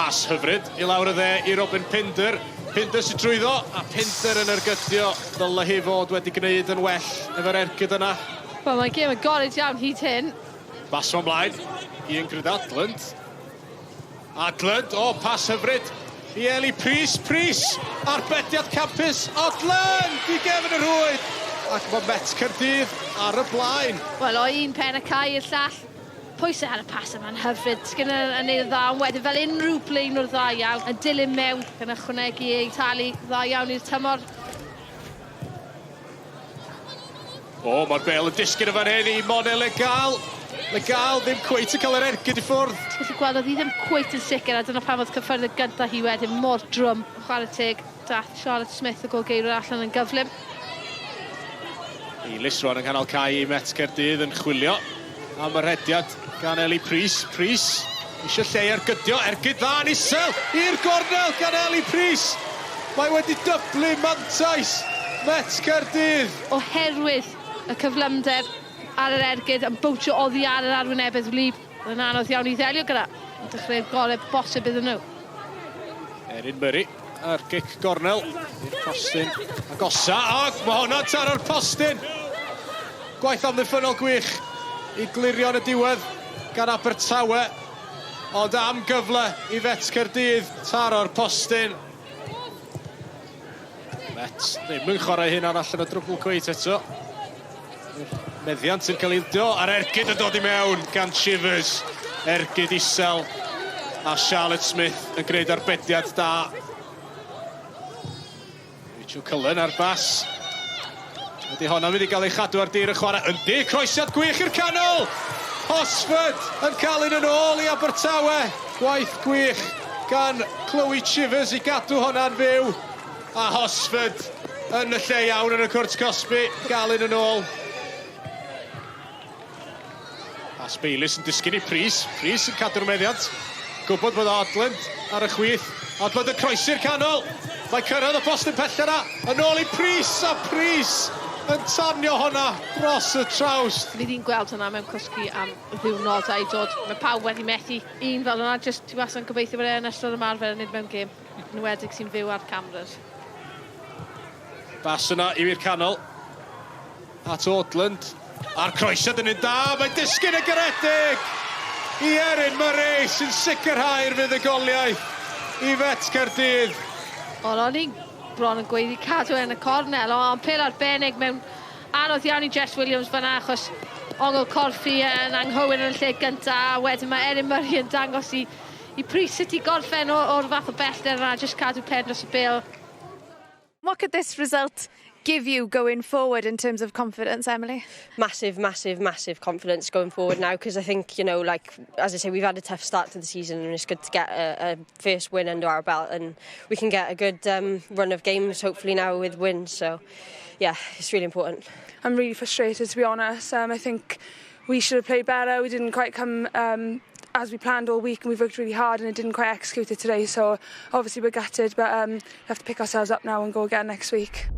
pas hyfryd i lawr y dde i Robin Pinder. Pinder sy'n drwyddo, a Pinder yn ergydio. Ddylai hi fod wedi gwneud yn well efo'r ergyd yna. Wel, mae'n gêm yn gored iawn hyd hyn. Bas o'n blaen i Ingrid Adland. Adland, o, pas hyfryd i Eli Pris. Pris, arbediad campus. Adland i gefn yr hwyd. Ac mae Met Caerdydd ar y blaen. Wel, o un pen y cae i'r llall. Pwysau ar y pas yma'n hyfryd. Sgyn yn neud y dda, ond wedyn fel unrhyw blaen o'r dda iawn. Yn dilyn mewn, gan ychwanegu ei talu dda iawn i'r tymor. O, mae'r bel yn disgyn y fan hyn i Mone Legal. Legal ddim cweit yn cael yr ergyd i ffwrdd. Felly gweld oedd hi ddim cweit yn sicr, a dyna pan oedd cyffyrddio gyntaf hi wedyn mor drwm. Chwarae teg, dath Charlotte Smith o golgeirwr allan yn gyflym. Eilis rwan yng nghanol cae i Met Caerdydd yn chwilio am yr hediad gan Eli Pris. Pris eisiau lle ergydio, ergyd dda yn isel i'r gornel gan Eli Pris. Mae wedi dyblu mantais Met Caerdydd. Oherwydd y cyflymder ar yr ergyd yn bwtio oddi ar yr arwynebedd wlyb. Yn anodd iawn i ddelio gyda. Yn dechrau'r gorau bosib iddyn nhw. Erin Murray ar gic gornel i'r postyn agosa. Ac mae hwnna taro'r postyn. Gwaith amddiffynol gwych i glirio yn y diwedd gan Abertawe. Ond am gyfle i Met Caerdydd taro'r postyn. Met ddim yn chwarae hyn allan o drwbl cweit eto. Meddiant yn cael ildio a'r ergyd yn dod i mewn gan Chivers. Ergyd isel a Charlotte Smith yn gwneud arbediad da. Rachel Cullen ar bas. Ydy honna mynd i gael ei chadw ar dir y chwarae. Yndi, croesiad gwych i'r canol! Hosford yn cael un yn ôl i Abertawe. Gwaith gwych gan Chloe Chivers i gadw hwnna'n fyw. A Hosford yn y lle iawn yn y cwrt Cosby, gael un yn ôl. A Sbeilis yn disgyn i Pris. Pris yn cadw'r meddiant. Gwybod bod Adland ar y chwith. Adland yn croesi'r canol. Mae cyrraedd y post yn pell yna. Yn ôl i Pris, a Pris yn tanio honna dros y trawst. Ni ddim gweld hwnna mewn cwsgu am ddiwrnodau dod. Mae pawb wedi methu un fel hwnna. Just ti was yn gobeithio bod e'n ystod ymarfer yn nid mewn gêm. Yn wedig sy'n fyw ar cameras. Bas yna i'r canol. At Adland. A'r croesiad yn un da. Mae'n disgyn y garedig i Erin Murray sy'n sicrhau'r fuddugoliaeth i Met Caerdydd. O'n i'n bron yn gweud i cadw yn y cornel, ond pel arbennig mewn anodd iawn i Jess Williams fan'na, achos ongl corffi yn anghywir yn y lle gyntaf, a wedyn mae Erin Murray yn dangos i Pris sut i gorffen o'r fath o bellter yna, jyst cadw pen dros y bil. What could this result give you going forward in terms of confidence, Emily? Massive, massive, massive confidence going forward now, because I think, you know, like, as I say, we've had a tough start to the season and it's good to get a first win under our belt, and we can get a good run of games hopefully now with wins, so yeah, it's really important. I'm really frustrated, to be honest. I think we should have played better. We didn't quite come as we planned all week, and we've worked really hard and it didn't quite execute it today, so obviously we're gutted, but we have to pick ourselves up now and go again next week.